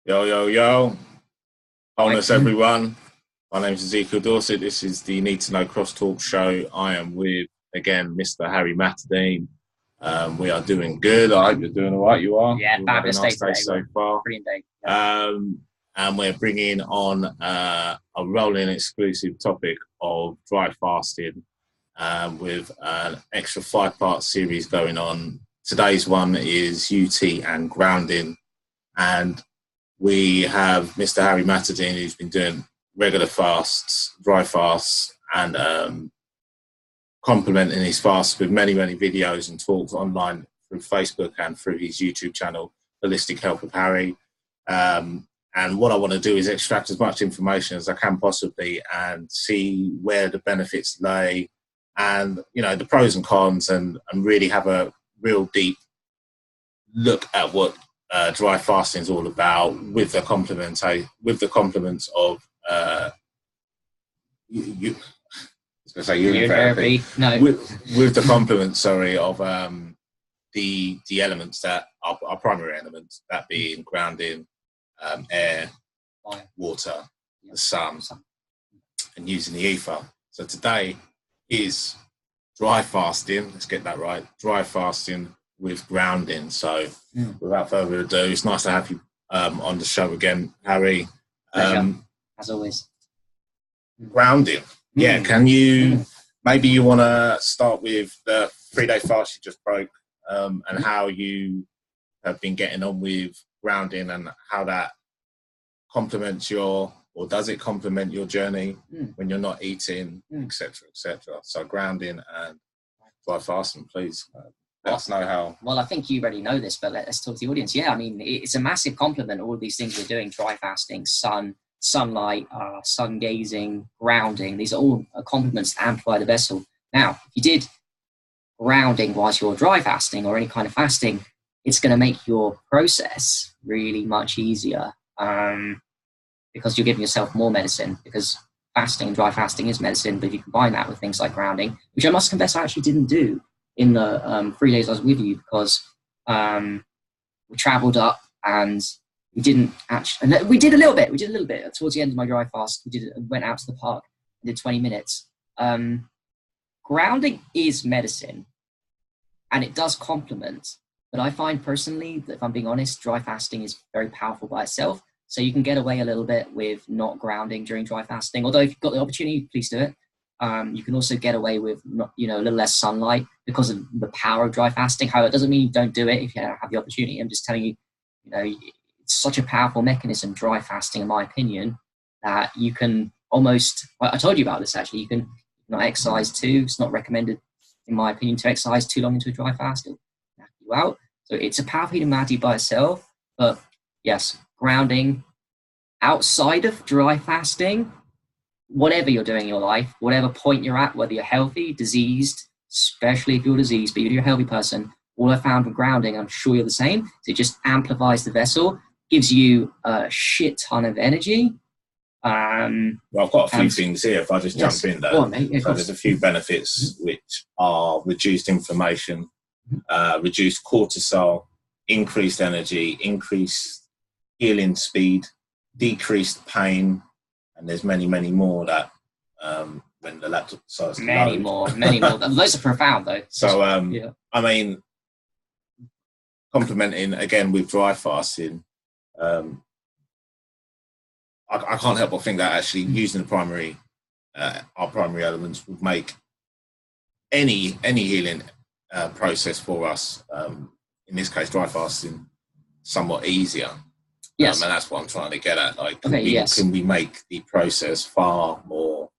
Yo, yo, yo. Right. Wholeness, everyone. My name is Ezekiel Dorset. This is the Need to Know Crosstalk show. I am with, again, Mr. Harry Matadeen. We are doing good. I hope you're doing all right. You are. Yeah, You've had a fabulous day nice day today. so far. Brilliant day. Yeah. Um, and we're bringing on a rolling exclusive topic of dry fasting with an extra 5-part series going on. Today's one is UT and grounding. And we have Mr. Harry Matadeen, who's been doing regular fasts, dry fasts, and complementing his fasts with many, many videos and talks online through Facebook and through his YouTube channel, Holistic Health with Harry. And what I want to do is extract as much information as I can possibly and see where the benefits lay and, you know, the pros and cons and really have a real deep look at what dry fasting is all about with the complements of you I was going to say urine therapy. No. With the complements, sorry, of the elements that are primary elements, that being grounding, air, water, the sun, and using the ether. So today is dry fasting. Let's get that right. Dry fasting with grounding. So without further ado, it's nice to have you on the show again, Harry. As always. Grounding. Yeah, can you, maybe you want to start with the 3-day fast you just broke and how you have been getting on with grounding and how that complements or does it complement your journey when you're not eating, etc., etc. So grounding and dry fasting, please. Let us know how. Well, I think you already know this, but let's talk to the audience. Yeah, I mean, it's a massive compliment, all of these things we're doing, dry fasting, sunlight, sun gazing, grounding. These are all complements to amplify the vessel. Now, if you did grounding whilst you're dry fasting or any kind of fasting, it's going to make your process really much easier because you're giving yourself more medicine, because fasting and dry fasting is medicine, but if you combine that with things like grounding, which I must confess I actually didn't do in the 3 days I was with you, because we travelled up and we didn't actually, we did a little bit towards the end of my dry fast. Went out to the park and did 20 minutes. Grounding is medicine and it does complement, but I find personally that, if I'm being honest, dry fasting is very powerful by itself. So you can get away a little bit with not grounding during dry fasting, although if you've got the opportunity, please do it. You can also get away with not, a little less sunlight because of the power of dry fasting. However, it doesn't mean you don't do it if you don't have the opportunity. I'm just telling you, it's such a powerful mechanism, dry fasting, in my opinion, that you can almost, I told you about this actually, you can not exercise too. It's not recommended, in my opinion, to exercise too long into a dry fast. It'll knock you out. So it's a powerful healing modality by itself. But yes, grounding outside of dry fasting, whatever you're doing in your life, whatever point you're at, whether you're healthy, diseased, especially if you're diseased, but you're a healthy person, all I found with grounding, I'm sure you're the same, so it just amplifies the vessel, gives you a shit ton of energy. Well, I've got a few things here, if I just jump in there. So there's a few benefits which are reduced inflammation, reduced cortisol, increased energy, increased healing speed, decreased pain, and there's many, many more that when the laptop decides to many more. Those are profound, though. So, I mean, complementing again with dry fasting, I can't help but think that actually using the our primary elements would make any healing process for us, in this case, dry fasting, somewhat easier. Yes. And that's what I'm trying to get at. Like, can we make the process far more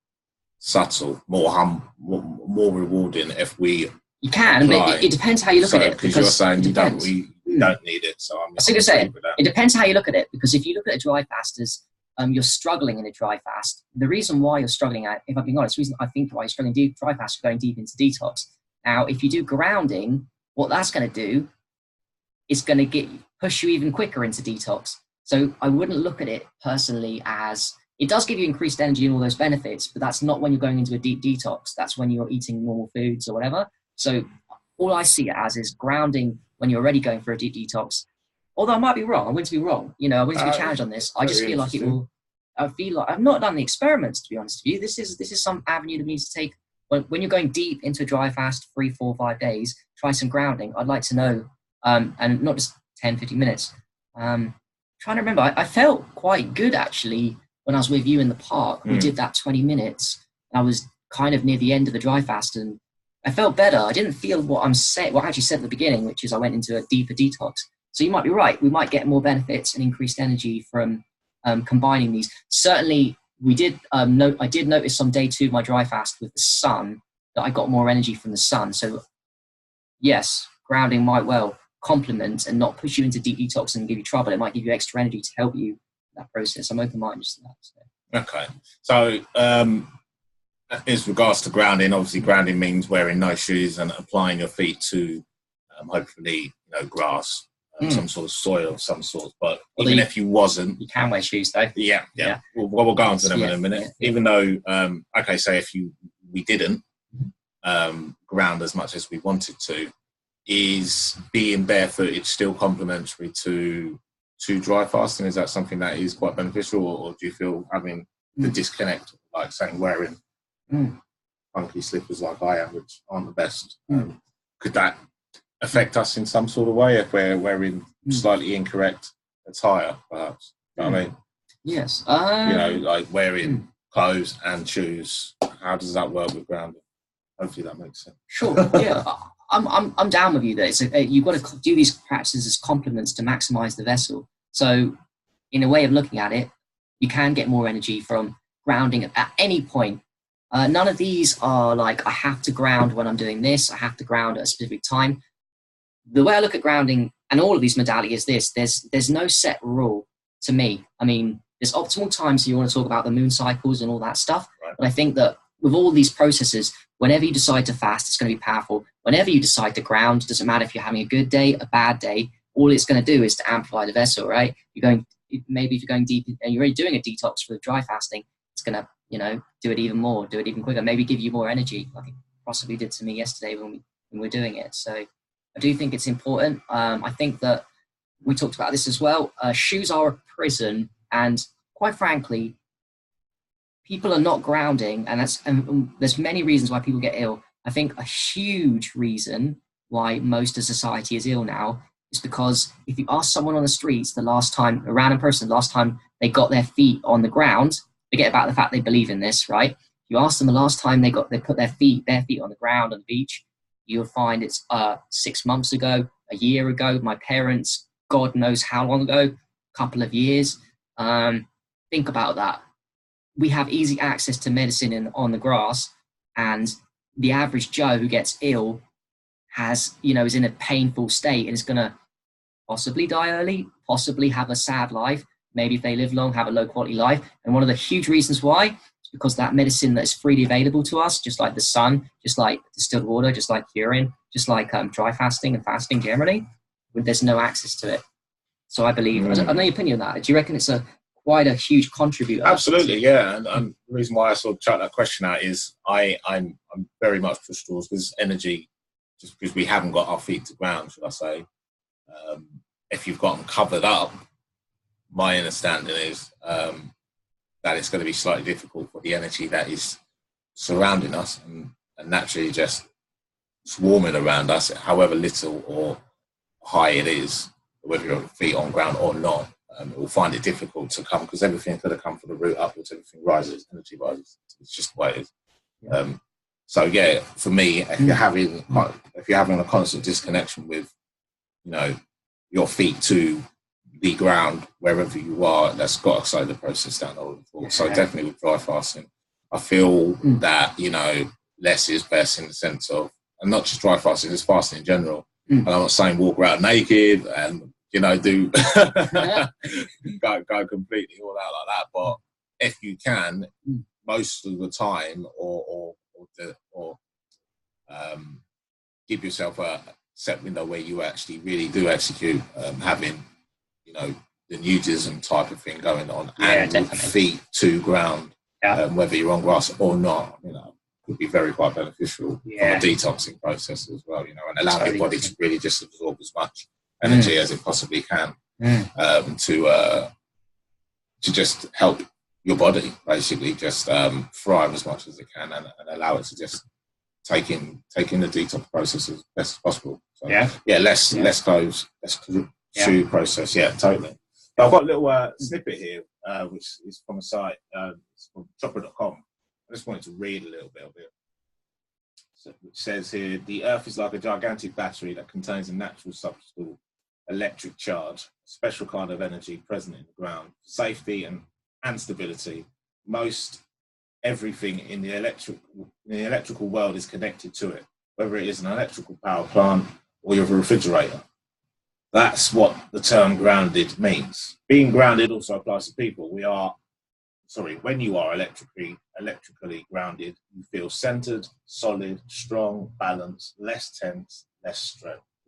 subtle, more rewarding if we? You can, but it depends how you look at it. Because you're saying you don't need it. So I'm going to say it depends how you look at it. Because if you look at a dry fast as you're struggling in a dry fast, the reason why you're struggling, if I'm being honest, the reason I think why you're struggling deep dry fast, you're going deep into detox. Now, if you do grounding, what that's going to do is going to push you even quicker into detox. So I wouldn't look at it personally as, it does give you increased energy and all those benefits, but that's not when you're going into a deep detox. That's when you're eating normal foods or whatever. So all I see it as is grounding when you're already going for a deep detox Although I might be wrong, I'm willing to be wrong. You know, I'm willing to be challenged on this. I just feel like it will. I feel like I've not done the experiments, to be honest with you. This is some avenue that needs to take. When you're going deep into a dry fast, 3, 4, 5 days, try some grounding. I'd like to know, and not just 10, 15 minutes. Trying to remember, I felt quite good actually when I was with you in the park. We did that 20 minutes. I was kind of near the end of the dry fast, and I felt better. I didn't feel what I actually said at the beginning, which is I went into a deeper detox. So you might be right. We might get more benefits and increased energy from combining these. Certainly, we did. I did notice on day 2 of my dry fast with the sun that I got more energy from the sun. So yes, grounding might well complement and not push you into deep detox and give you trouble. It might give you extra energy to help you in that process. I'm open-minded to that. So. Okay. So as regards to grounding, obviously grounding means wearing no shoes and applying your feet to hopefully grass. Some sort of soil of some sort, but even if you wasn't, you can wear shoes though. Yeah. We'll go on to them in a minute. Even though, say if we didn't ground as much as we wanted to, is being barefooted still complementary to dry fasting? Is that something that is quite beneficial, or do you feel having the disconnect, like saying wearing funky slippers like I am, which aren't the best, could that affect us in some sort of way if we're wearing slightly incorrect attire, perhaps? You know what I mean? Yes. Like wearing clothes and shoes. How does that work with grounding? Hopefully that makes sense. Sure. Yeah. I'm down with you there. You've got to do these practices as complements to maximize the vessel. So in a way of looking at it, you can get more energy from grounding at any point. None of these are like, I have to ground when I'm doing this. I have to ground at a specific time. The way I look at grounding and all of these modalities is this: there's no set rule to me. I mean, there's optimal times, so you want to talk about the moon cycles and all that stuff. Right. But I think that with all these processes, whenever you decide to fast, it's going to be powerful. Whenever you decide to ground, it doesn't matter if you're having a good day, a bad day, all it's going to do is to amplify the vessel, right? Maybe if you're going deep and you're already doing a detox with dry fasting, it's going to, do it even more, do it even quicker, maybe give you more energy, like it possibly did to me yesterday when we were doing it. So I do think it's important. I think that we talked about this as well. Shoes are a prison, and quite frankly, people are not grounding, and there's many reasons why people get ill. I think a huge reason why most of society is ill now is because if you ask someone on the streets a random person, the last time they got their feet on the ground, forget about the fact they believe in this, right? You ask them the last time they put their bare feet on the ground on the beach, you'll find it's 6 months ago, a year ago, my parents, God knows how long ago, couple of years. Think about that. We have easy access to medicine on the grass, and the average Joe who gets ill is in a painful state and is going to possibly die early, possibly have a sad life, maybe if they live long, have a low quality life. And one of the huge reasons why is because that medicine that is freely available to us, just like the sun, just like distilled water, just like urine, just like dry fasting and fasting generally, there's no access to it. So I believe, I know your opinion on that. Do you reckon it's quite a huge contributor? Absolutely, yeah. And the reason why I sort of chucked that question out is I'm very much pushed towards this energy, just because we haven't got our feet to ground, should I say. If you've got them covered up, my understanding is that it's going to be slightly difficult for the energy that is surrounding us and naturally just swarming around us, however little or high it is, whether your feet on ground or not. It will find it difficult to come, because everything could have come from the root upwards, everything rises, energy rises. It's just the way it is. So yeah, for me, if you're having a constant disconnection with, your feet to the ground wherever you are, that's got to slow the process down a little. So definitely with dry fasting, I feel that less is best, in the sense of, and not just dry fasting, it's fasting in general. And I'm not saying walk around naked and do go completely all out like that. But if you can, most of the time, or give yourself a set window where you actually really do execute having, the nudism type of thing going on, and feet to ground, whether you're on grass or not, could be quite beneficial from a detoxing process as well, and allow your body to really just absorb as much energy as it possibly can. to just help your body basically just thrive as much as it can, and allow it to just take in the detox process as best as possible. So, less clothes, less shoe process. Yeah, totally. But I've got a little snippet here, which is from a site, it's from chopper.com. I just wanted to read a little bit of it. So, which says here, the Earth is like a gigantic battery that contains a natural substance, electric charge, a special kind of energy present in the ground, safety and stability. Most everything in the electrical world is connected to it, whether it is an electrical power plant or your refrigerator. That's what the term grounded means. Being grounded also applies to people. When you are electrically grounded, you feel centered, solid, strong, balanced, less tense, less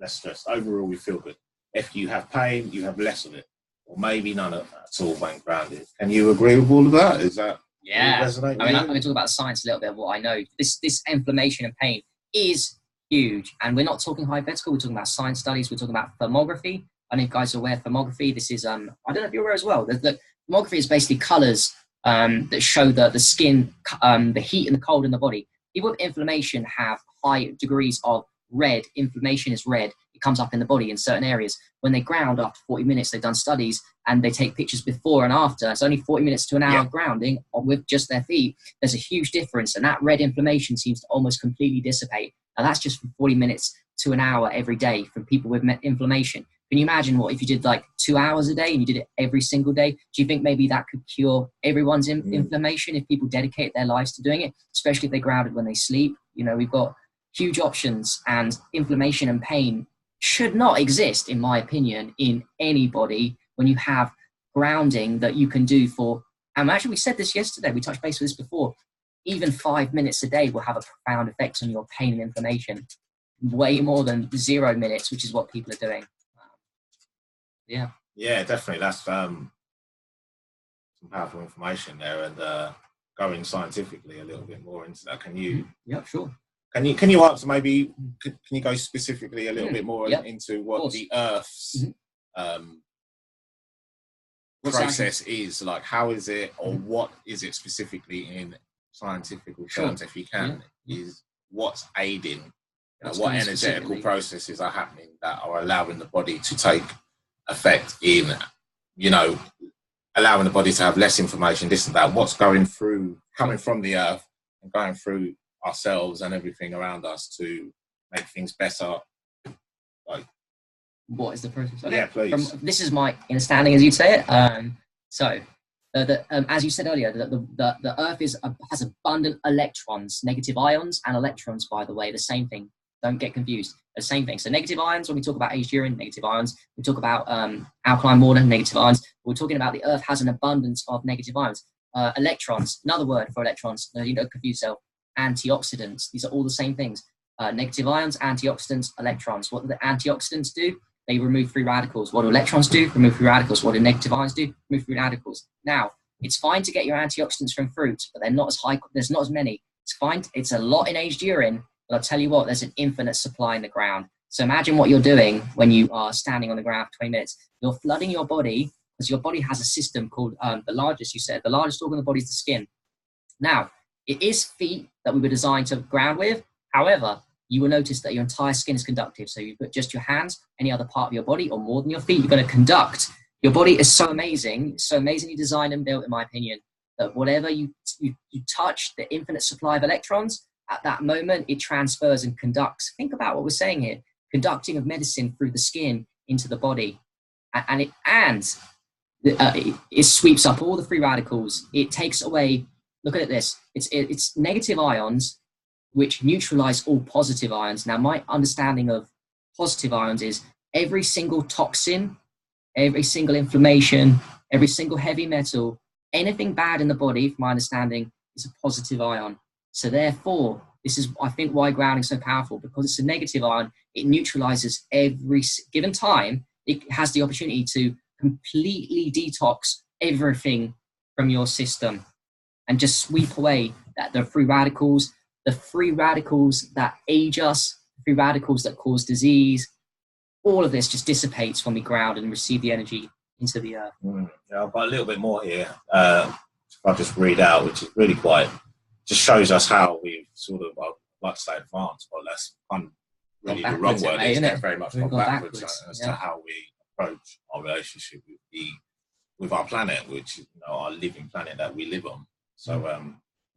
stressed. Overall, you feel good. If you have pain, you have less of it, or maybe none of it at all when grounded. Can you agree with all of that? Is that resonate with you? I'm going to talk about science a little bit of what I know. This inflammation and pain is huge, and we're not talking hypothetical. We're talking about science studies. We're talking about thermography. I know you guys are aware of thermography. This is I don't know if you're aware as well. The thermography is basically colours that show the skin, the heat and the cold in the body. People with inflammation have high degrees of red. Inflammation is red. It comes up in the body in certain areas. When they ground after 40 minutes, they've done studies and they take pictures before and after. It's only 40 minutes to an hour of grounding with just their feet. There's a huge difference, and that red inflammation seems to almost completely dissipate. And that's just from 40 minutes to an hour every day from people with inflammation. Can you imagine what if you did like 2 hours a day and you did it every single day? Do you think maybe that could cure everyone's inflammation if people dedicate their lives to doing it, especially if they grounded when they sleep? You know, we've got huge options, and inflammation and pain should not exist, in my opinion, in anybody when you have grounding that you can do for, and actually we said this yesterday, we touched base with this before, even 5 minutes a day will have a profound effect on your pain and inflammation, way more than 0 minutes, which is what people are doing. Yeah, definitely. That's some powerful information there, and going scientifically a little bit more into that. Can you? Yeah, sure. Can you answer maybe? Can you go specifically a little bit more into what the Earth's process is like? How is it, or what is it specifically in scientific terms, if you can? Is what's aiding? What energetical processes are happening that are allowing the body to take effect in, allowing the body to have less information, this and that. What's coming from the Earth and going through ourselves and everything around us to make things better? Like, what is the process? Okay. Yeah, please. This is my understanding, as you'd say it. As you said earlier, the Earth has abundant electrons, negative ions, and electrons. By the way, the same thing. Don't get confused. The same thing. So negative ions, when we talk about aged urine, negative ions. We talk about alkaline water, negative ions. We're talking about the Earth has an abundance of negative ions. Electrons, another word for electrons, you don't confuse yourself. Antioxidants. These are all the same things. Negative ions, antioxidants, electrons. What do the antioxidants do? They remove free radicals. What do electrons do? Remove free radicals. What do negative ions do? Remove free radicals. Now, it's fine to get your antioxidants from fruits, but they're not as high. There's not as many. It's fine. It's a lot in aged urine, but I'll tell you what, there's an infinite supply in the ground. So imagine what you're doing when you are standing on the ground for 20 minutes. You're flooding your body, because your body has a system called the largest organ of the body is the skin. Now, it is feet that we were designed to ground with. However, you will notice that your entire skin is conductive. So you put just your hands, any other part of your body, or more than your feet, you're going to conduct. Your body is so amazing, so amazingly designed and built, in my opinion, that whatever you touch, the infinite supply of electrons, at that moment, it transfers and conducts. Think about what we're saying here. Conducting of medicine through the skin into the body. And it sweeps up all the free radicals. It takes away, look at this, it's negative ions, which neutralize all positive ions. Now, my understanding of positive ions is every single toxin, every single inflammation, every single heavy metal, anything bad in the body, from my understanding, is a positive ion. So therefore, this is, I think, why grounding is so powerful, because it's a negative ion. It neutralizes every given time. It has the opportunity to completely detox everything from your system and just sweep away the free radicals that age us, free radicals that cause disease, all of this just dissipates when we ground and receive the energy into the earth. Yeah, I've got a little bit more here. If I just read out, which is really quite, just shows us how we've sort of, I'd like to say advanced, but that's really the wrong word. It's very much gone backwards as to how we approach our relationship with our planet, which is, you know, our living planet that we live on. So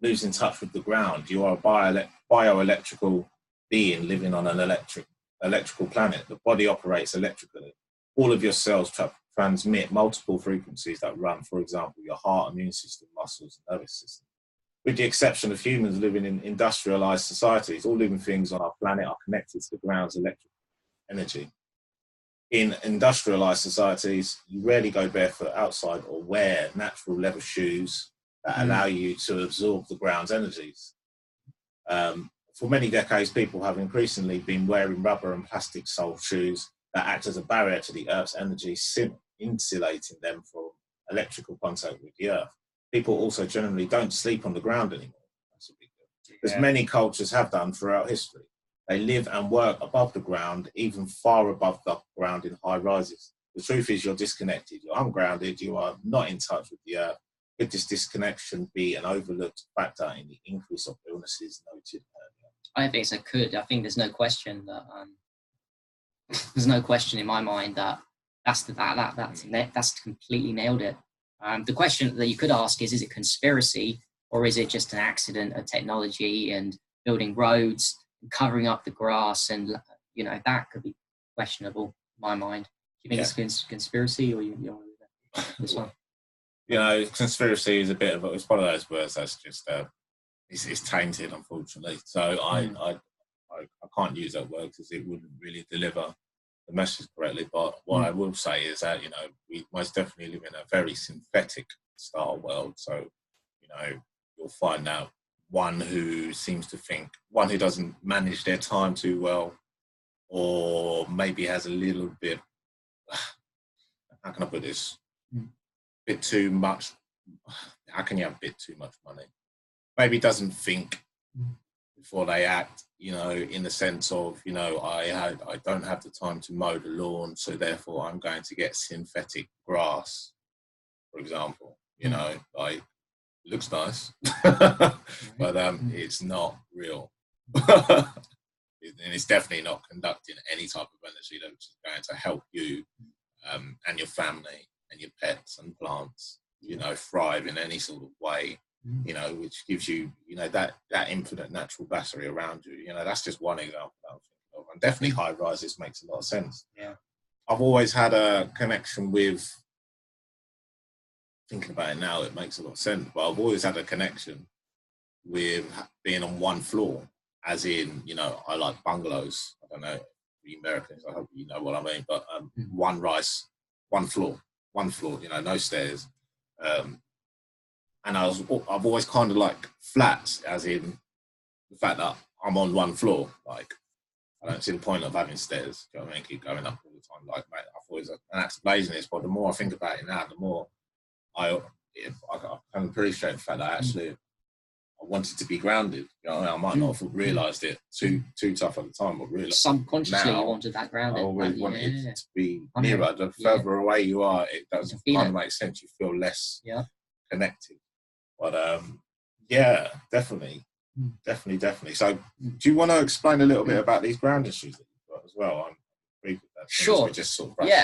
losing touch with the ground. You are a bioelectrical being living on an electrical planet. The body operates electrically. All of your cells transmit multiple frequencies that run, for example, your heart, immune system, muscles, and nervous system. With the exception of humans living in industrialized societies, all living things on our planet are connected to the ground's electrical energy. In industrialized societies, you rarely go barefoot outside or wear natural leather shoes that allow you to absorb the ground's energies. For many decades, people have increasingly been wearing rubber and plastic sole shoes that act as a barrier to the Earth's energy, insulating them from electrical contact with the Earth. People also generally don't sleep on the ground anymore. That's a big deal. As many cultures have done throughout history. They live and work above the ground, even far above the ground in high rises. The truth is you're disconnected, you're ungrounded, you are not in touch with the Earth. Could this disconnection be an overlooked factor in the increase of illnesses noted earlier? I think it could. I think there's no question that there's no question in my mind that that's completely nailed it. The question that you could ask is it conspiracy, or is it just an accident of technology and building roads and covering up the grass? And, you know, that could be questionable in my mind. Do you think it's conspiracy, or you this one? You know, conspiracy is it's one of those words that's just, it's tainted, unfortunately. So I can't use that word because it wouldn't really deliver the message correctly. But what I will say is that, you know, we most definitely live in a very synthetic style world. So, you know, you'll find out one who doesn't manage their time too well, or maybe has a little bit, how can I put this? Bit too much. How can you have a bit too much money? Maybe doesn't think before they act, you know, in the sense of, you know, I don't have the time to mow the lawn, so therefore I'm going to get synthetic grass, for example. You know, like, it looks nice, but it's not real. And it's definitely not conducting any type of energy that is going to help you and your family and your pets and plants, you know, thrive in any sort of way, you know, which gives you, you know, that infinite natural battery around you. You know, that's just one example that I'm thinking of. And definitely high rises makes a lot of sense. Yeah. I've always had a connection with, thinking about it now, it makes a lot of sense, but I've always had a connection with being on one floor, as in, you know, I like bungalows. I don't know, the Americans, I hope you know what I mean, but one floor, you know, no stairs. And I've always kind of like flats, as in the fact that I'm on one floor. Like, I don't see the point of having stairs. Do you know what I mean? Keep going up all the time. Like, mate, I've always, and that's laziness, but the more I think about it now, the more I can appreciate the fact that I wanted to be grounded. You know, I might not have realised it too tough at the time, but really subconsciously now, you wanted that grounded. I always wanted to be nearer. The further away you are, it doesn't kind of make sense. You feel less connected. But yeah, definitely. So, do you want to explain a little bit about these ground issues that you've got as well? Sure.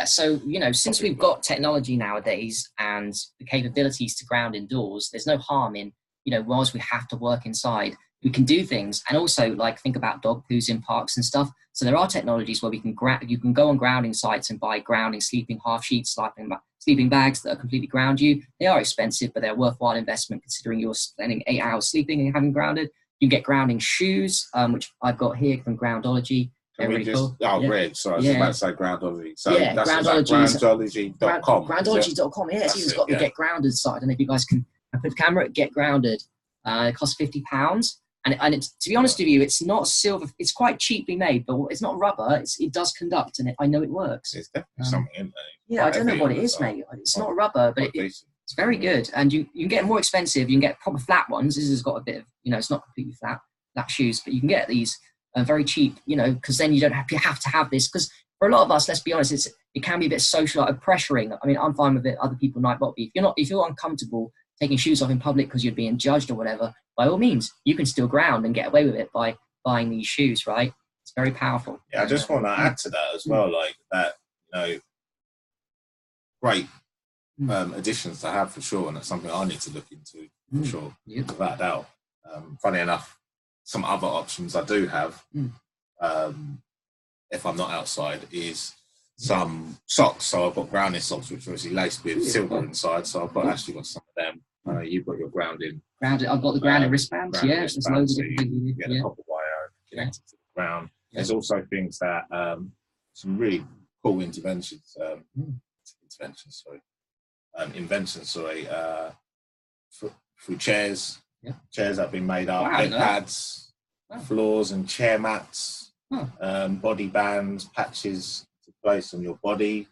So, you know, since we've got technology nowadays and the capabilities to ground indoors, there's no harm in, you know, whilst we have to work inside, we can do things. And also, like, think about dog poos in parks and stuff. So there are technologies where you can go on grounding sites and buy grounding sleeping half sheets, sleeping bags that are completely ground you. They are expensive, but they're a worthwhile investment considering you're spending 8 hours sleeping and having grounded. You can get grounding shoes, which I've got here from Groundology. Red. Sorry, I was about to say Groundology. So that's Groundology.com. Groundology.com. Yeah, it's got the Get Grounded site. I don't know if you guys can put the camera at Get Grounded. It costs £50. And it's, to be honest with you, it's not silver. It's quite cheaply made, but it's not rubber. It does conduct, and I know it works. There's definitely something in there. Yeah, I don't know what it is, mate. It's not rubber, but it's very good. And you can get more expensive. You can get proper flat ones. This has got a bit of, you know, it's not completely flat shoes, but you can get these very cheap, you know, because then you have to have this. Because, for a lot of us, let's be honest, it can be a bit social, like pressuring. I mean, I'm fine with it. Other people might not be. If you're uncomfortable taking shoes off in public because you're being judged or whatever, by all means, you can still ground and get away with it by buying these shoes, right? It's very powerful. Yeah, I just want to add to that as well, like that, great additions to have for sure, and that's something I need to look into for sure, without a doubt. Funny enough, some other options I do have, if I'm not outside, is some socks. So I've got grounding socks, which are obviously laced with silver inside. So I've actually got some of them. You've got your grounding. I've got the grounding wristbands. There's loads of different things. You get a copper wire connected to the ground. There's also things that some really cool inventions. Through chairs. Chairs that have been made up, bed pads, floors and chair mats, body bands, patches to place on your body.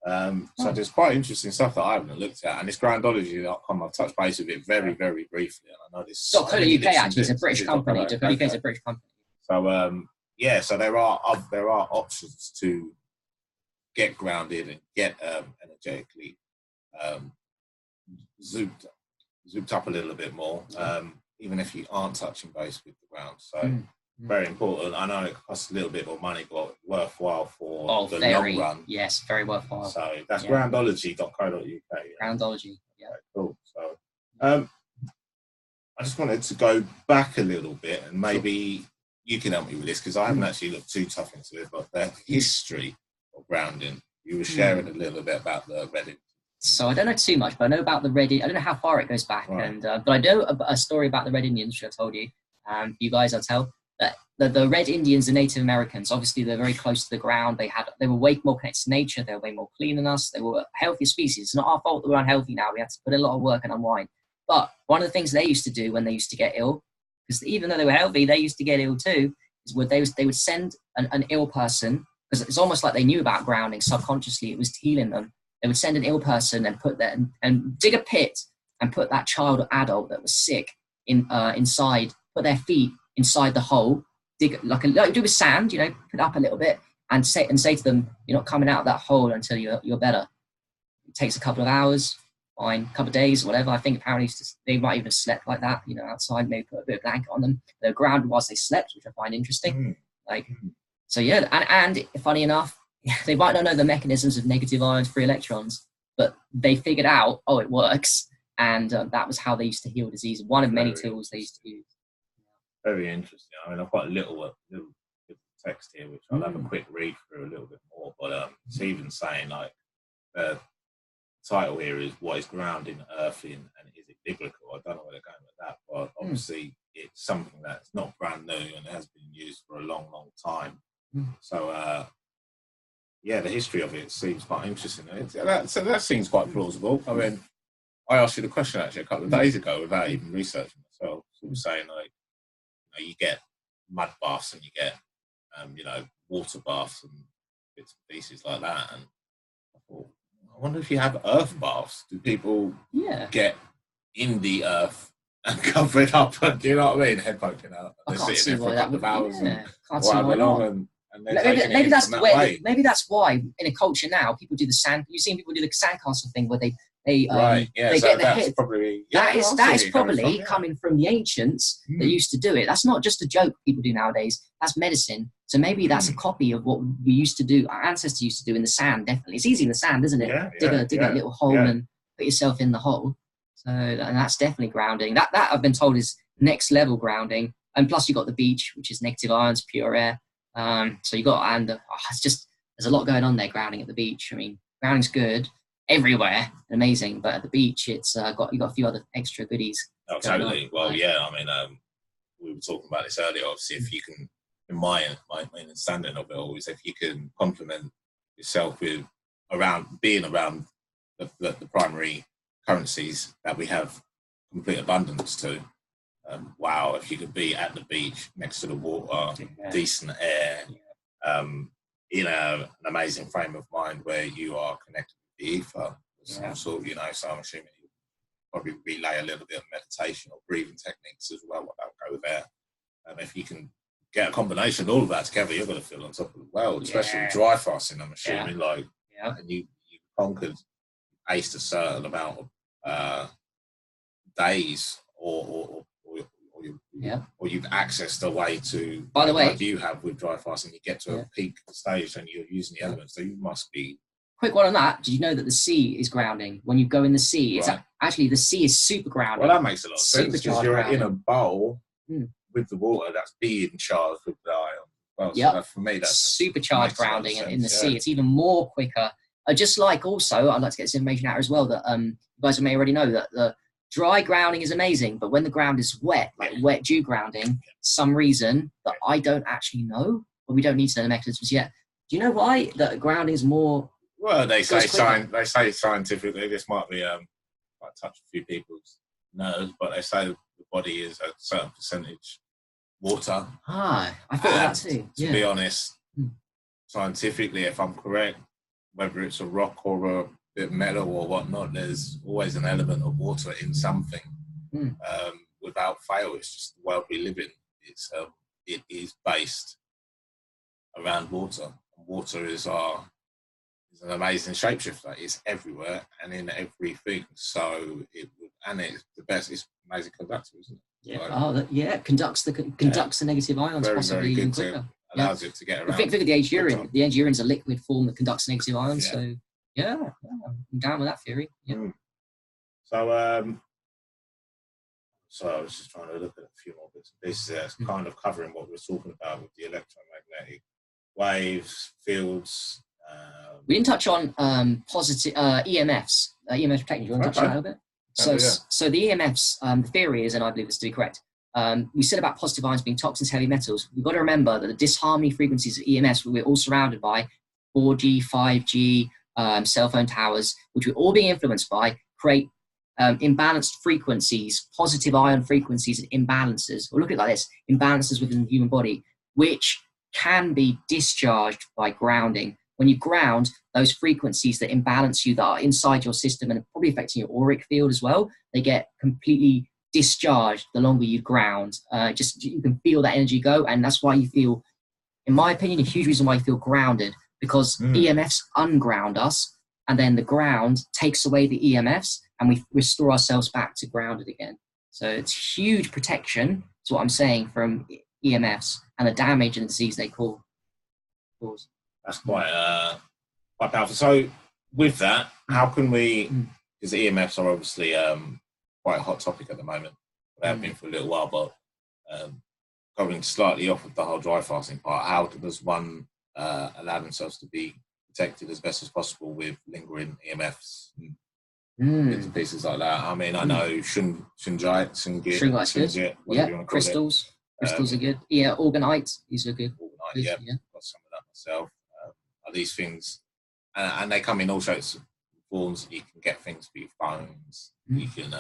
So there's quite interesting stuff that I haven't looked at, and this groundology.com, I've touched base with it very, very briefly. And I know this. .co.uk actually is a British company. .co.uk is a British company. So so there are options to get grounded and get energetically zooped up a little bit more, even if you aren't touching base with the ground. So very important. I know it costs a little bit more money, but worthwhile for the long run. Yes, very worthwhile. So that's groundology.co.uk. Groundology, yeah. Okay, cool. So I just wanted to go back a little bit, and maybe you can help me with this, because I haven't actually looked too tough into it, but the history of grounding. You were sharing a little bit about the Red Indians. So I don't know too much, but I know about the Red. I don't know how far it goes back, but I know a story about the Red Indians, which I told you. You guys, I'll tell that the Red Indians, the Native Americans, obviously they're very close to the ground. They were way more connected to nature. They were way more clean than us. They were a healthier species. It's not our fault that we're unhealthy now. We have to put in a lot of work and unwind. But one of the things they used to do when they used to get ill, because even though they were healthy, they used to get ill too, is they would send an ill person, because it's almost like they knew about grounding subconsciously. It was healing them. They would send an ill person and put that and dig a pit and put that child or adult that was sick inside. Put their feet inside the hole. Dig like do with sand, put up a little bit and say to them, "You're not coming out of that hole until you're better." It takes a couple of hours, fine, a couple of days, whatever. I think apparently they might even have slept like that, outside. Maybe put a bit of blanket on them. They're grounded whilst they slept, which I find interesting. So yeah, and funny enough, they might not know the mechanisms of negative ions, free electrons, but they figured out, it works, and that was how they used to heal disease. One of many tools they used to use. Very interesting. I mean, I've got a little text here, which I'll have a quick read through a little bit more. But it's even saying, like, the title here is "What is grounding, earthing, and is it biblical?" I don't know where they're going with that, but obviously it's something that's not brand new and has been used for a long, long time. So, the history of it seems quite interesting. So that seems quite plausible. I mean, I asked you the question actually a couple of days ago without even researching myself. So we're saying, like, you get mud baths and you get, water baths and bits and pieces like that. And I thought, I wonder if you have earth baths. Do people get in the earth and cover it up? Do you know what I mean? Head poking out. They're sitting there for a couple of hours and maybe that's why in a culture now people do the sand. You've seen people do the sandcastle thing where they get their head. That is probably coming from the ancients that used to do it. That's not just a joke people do nowadays. That's medicine. So maybe that's a copy of what we used to do. Our ancestors used to do in the sand. Definitely, it's easy in the sand, isn't it? Dig a little hole and put yourself in the hole. So and that's definitely grounding. That I've been told is next level grounding. And plus you got the beach, which is negative ions, pure air. So you got, and it's just, there's a lot going on there grounding at the beach. I mean, grounding's good everywhere, amazing, but at the beach, it's you got a few other extra goodies. Oh, totally. Well, I mean, we were talking about this earlier. Obviously, if you can, in my understanding of it always, if you can complement yourself with being around the primary currencies that we have complete abundance to. Wow, if you could be at the beach next to the water, decent air, in an amazing frame of mind where you are connected with the ether, some sort, so I'm assuming you probably relay a little bit of meditation or breathing techniques as well, what that will go there. If you can get a combination of all of that together, you're going to feel on top of the world, especially with dry fasting, I'm assuming. And you conquered, aced a certain amount of days, or you've accessed a way to, by the way, like you have with dry fasting, you get to a peak stage and you're using the elements, so you must be. Quick one on that. Did you know that the sea is grounding? When you go in the sea, it's actually, the sea is super grounding. Well, that makes a lot of sense, because you're in a bowl with the water that's being charged with the ion. Well, so for me, that's supercharged grounding in the sea. It's even more quicker. Just like, also, I'd like to get this information out as well, that you guys may already know that the dry grounding is amazing, but when the ground is wet, like wet dew grounding, some reason that I don't actually know, but we don't need to know the mechanisms yet. Do you know why that grounding is more? Well, they say scientifically, this might be might touch a few people's nerves, but they say the body is a certain percentage water. I thought that too. To be honest, scientifically, if I'm correct, whether it's a rock or a bit of metal or whatnot, there's always an element of water in something. Without fail, it's just the world we live in. It is based around water. Water is an amazing shapeshifter. It's everywhere and in everything. So it's the best. It's amazing conductor, isn't it? Yeah. Conducts the negative ions very, possibly very even good quicker. Allows it to get around. I think look at the edge urine. The edge urine is a liquid form that conducts negative ions. So I'm down with that theory. Yeah. So I was just trying to look at a few more bits and pieces there. It's kind of covering what we're talking about with the electromagnetic waves, fields. We didn't touch on positive EMFs. EMF technique. Do you want to touch on that a bit? So the EMFs, the theory is, and I believe this to be correct, we said about positive ions being toxins, heavy metals. We've got to remember that the disharmony frequencies of EMFs, we're all surrounded by 4G, 5G, cell phone towers, which we're all being influenced by, create imbalanced frequencies, positive ion frequencies and imbalances, or look at it like this, imbalances within the human body, which can be discharged by grounding. When you ground, those frequencies that imbalance you, that are inside your system and are probably affecting your auric field as well, they get completely discharged the longer you ground. You can feel that energy go, and that's why you feel, in my opinion, a huge reason why you feel grounded, because EMFs unground us, and then the ground takes away the EMFs, and we restore ourselves back to grounded again. So it's huge protection, is what I'm saying, from EMFs and the damage and the disease they cause. That's quite powerful. So with that, how can we, because EMFs are obviously quite a hot topic at the moment. They have been for a little while, but going slightly off of the whole dry fasting part, how does one allow themselves to be protected as best as possible with lingering EMFs and bits and pieces like that? I mean, I know Shungite, yeah, crystals. Crystals are good. Yeah, orgonite, these are good. Orgonite, yeah, got some of that myself. Are these things, and they come in all sorts of forms. You can get things for your phones. You can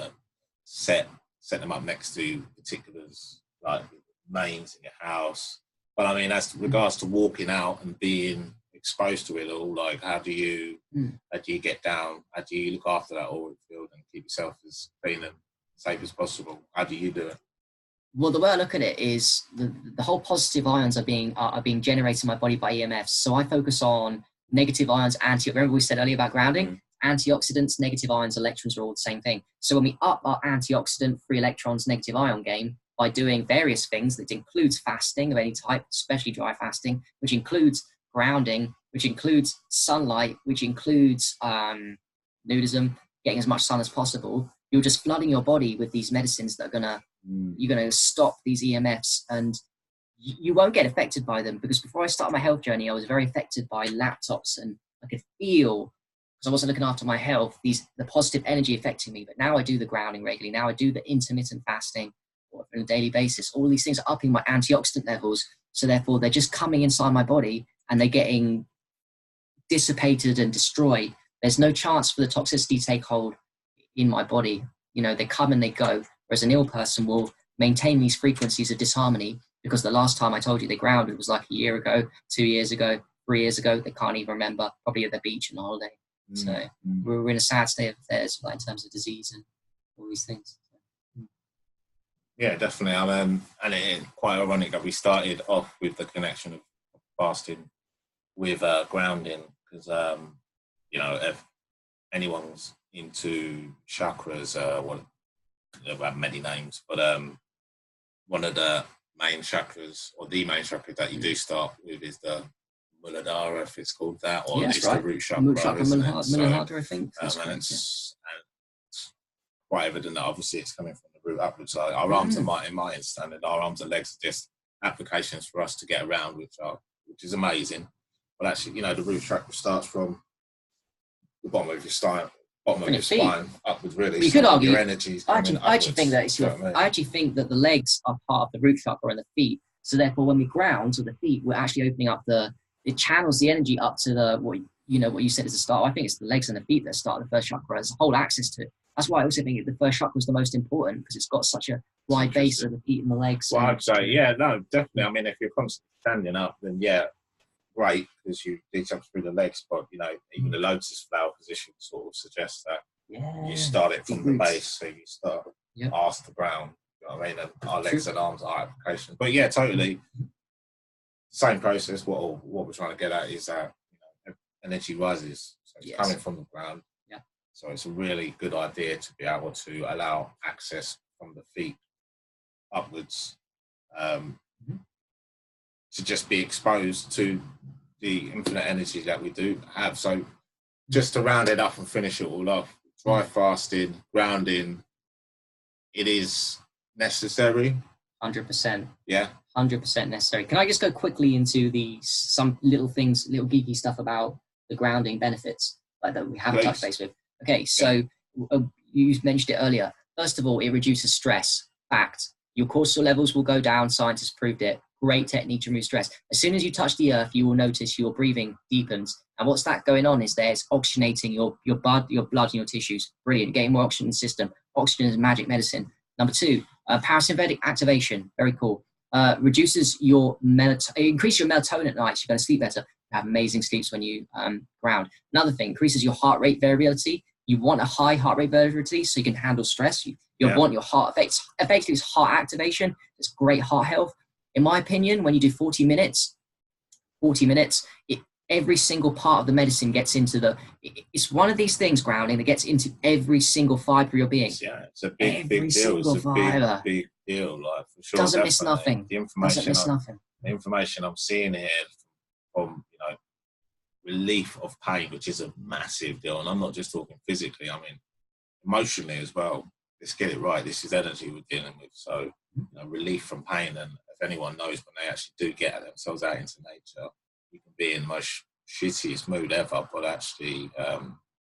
set them up next to particulars like names in your house. But I mean, as regards to walking out and being exposed to it all, like how do you get down? How do you look after that auric field and keep yourself as clean and safe as possible? How do you do it? Well, the way I look at it is the whole positive ions are being generated in my body by EMFs. So I focus on negative ions, remember we said earlier about grounding? Antioxidants, negative ions, electrons are all the same thing. So when we up our antioxidant, free electrons, negative ion game by doing various things, that includes fasting of any type, especially dry fasting, which includes grounding, which includes sunlight, which includes nudism, getting as much sun as possible, you're just flooding your body with these medicines that are you're going to stop these EMFs, and you won't get affected by them. Because before I started my health journey, I was very affected by laptops, and I could feel, because I wasn't looking after my health, the positive energy affecting me. But now I do the grounding regularly. Now I do the intermittent fasting on a daily basis. All these things are upping my antioxidant levels. So therefore, they're just coming inside my body and they're getting dissipated and destroyed. There's no chance for the toxicity to take hold in my body. They come and they go. Whereas an ill person will maintain these frequencies of disharmony, because the last time I told you they grounded was like a year ago, 2 years ago, 3 years ago. They can't even remember, probably at the beach on holiday. So we're in a sad state of affairs in terms of disease and all these things. Yeah, definitely. And it's quite ironic that we started off with the connection of fasting with grounding, because you know, if anyone's into chakras, there are many names, but one of the main chakras, or the main chakra that you do start with, is the Muladhara, if it's called that, or Yeah, at that's least right. the root chakra, isn't it? So, Muladhara, I think. That's and correct, yeah. it's quite evident that obviously it's coming from the root upwards. So our arms are, in my understanding, our arms and legs are just applications for us to get around, which is amazing. But actually, you know, the root chakra starts from the bottom of your spine upwards, really. You could argue your energy's coming I actually think that I actually think that the legs are part of the root chakra and the feet. So therefore, when we ground to the feet, we're actually opening up it channels the energy up to what you said is the start. I think it's the legs and the feet that start the first chakra. There's a whole axis to it. That's why I also think the first chakra is the most important, because it's got such a wide base of the feet and the legs. Well, I'd say, yeah, no, definitely. I mean, if you're constantly standing up, then yeah, great, because you detox up through the legs. But you know, even the lotus flower position sort of suggests that you start it from the base, so you start arse the ground. You know what I mean? And our legs and arms are applications. But yeah, totally. Same process. What we're trying to get at is that, you know, energy rises, so it's coming from the ground. Yeah. So it's a really good idea to be able to allow access from the feet upwards, to just be exposed to the infinite energy that we do have. So just to round it up and finish it all off, dry fasting, grounding, it is necessary. 100%. Yeah. 100% necessary. Can I just go quickly into some little things, little geeky stuff about the grounding benefits like that we haven't touched base with? Okay, so you mentioned it earlier. First of all, it reduces stress. Fact. Your cortisol levels will go down. Scientists proved it. Great technique to remove stress. As soon as you touch the earth, you will notice your breathing deepens. And what's that going on is it's oxygenating your blood and your tissues. Brilliant. Getting more oxygen in the system. Oxygen is magic medicine. Number two, parasympathetic activation. Very cool. Reduces your increase your melatonin at night. So you're going to sleep better. You have amazing sleeps when you ground. Another thing, increases your heart rate variability. You want a high heart rate variability so you can handle stress. You want your heart effectively it's heart activation. It's great heart health. In my opinion, when you do 40 minutes, every single part of the medicine gets into it's one of these things, grounding, that gets into every single fiber of your being. Yeah, it's a big deal. It's a big deal, like, for sure. Doesn't miss nothing. The information I'm seeing here from, you know, relief of pain, which is a massive deal. And I'm not just talking physically, I mean emotionally as well. Let's get it right. This is energy we're dealing with. So, you know, relief from pain. And if anyone knows, when they actually do get themselves out into nature, you can be in the most shittiest mood ever, but actually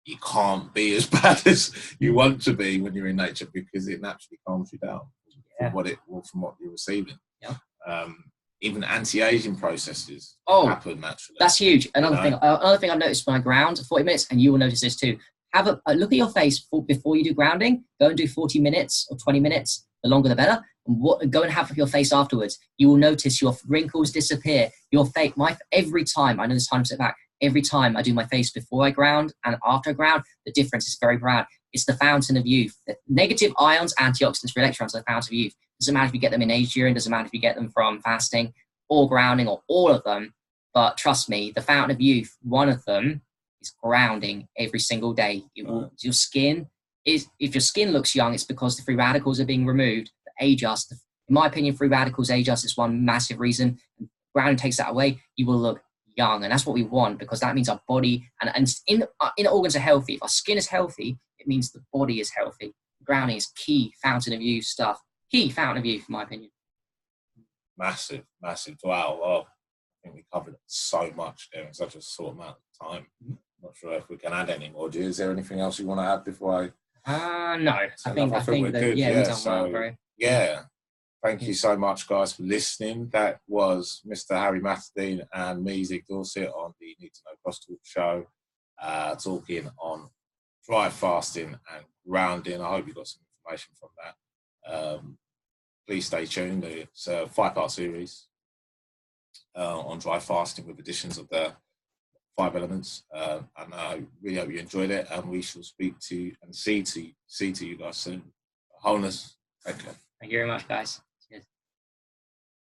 you can't be as bad as you want to be when you're in nature, because it naturally calms you down from what you're receiving. Even anti-aging processes happen naturally. That's huge. Another thing I've noticed when I ground 40 minutes, and you will notice this too, have a look at your face before you do grounding. Go and do 40 minutes or 20 minutes, the longer the better. And go and have your face afterwards. You will notice your wrinkles disappear. Your face, every time, I know this time to sit back, every time I do my face before I ground and after I ground, the difference is very profound. It's the fountain of youth. The negative ions, antioxidants, free electrons are the fountain of youth. Doesn't matter if you get them in aged urine, doesn't matter if you get them from fasting or grounding or all of them. But trust me, the fountain of youth, one of them is grounding every single day. Your skin if your skin looks young, it's because the free radicals are being removed. Age us. In my opinion, free radicals age us is one massive reason. Grounding takes that away. You will look young, and that's what we want, because that means our body and inner organs are healthy. If our skin is healthy, it means the body is healthy. Grounding is key fountain of youth stuff. Key fountain of youth, in my opinion. Massive. Wow. Well, I think we covered so much there in such a short amount of time. I'm not sure if we can add any more. Is there anything else you want to add before I? No. I think we're good. Yeah, we've done well, bro. Yeah. Thank you so much, guys, for listening. That was Mr. Harry Matadeen and me, Zig Dorset, on the Need to Know Crosstalk show, talking on dry fasting and grounding. I hope you got some information from that. Please stay tuned. It's a 5-part series on dry fasting with additions of the 5 elements. And I really hope you enjoyed it. And we shall speak to and see to you guys soon. Wholeness. Take care. Thank you very much, guys.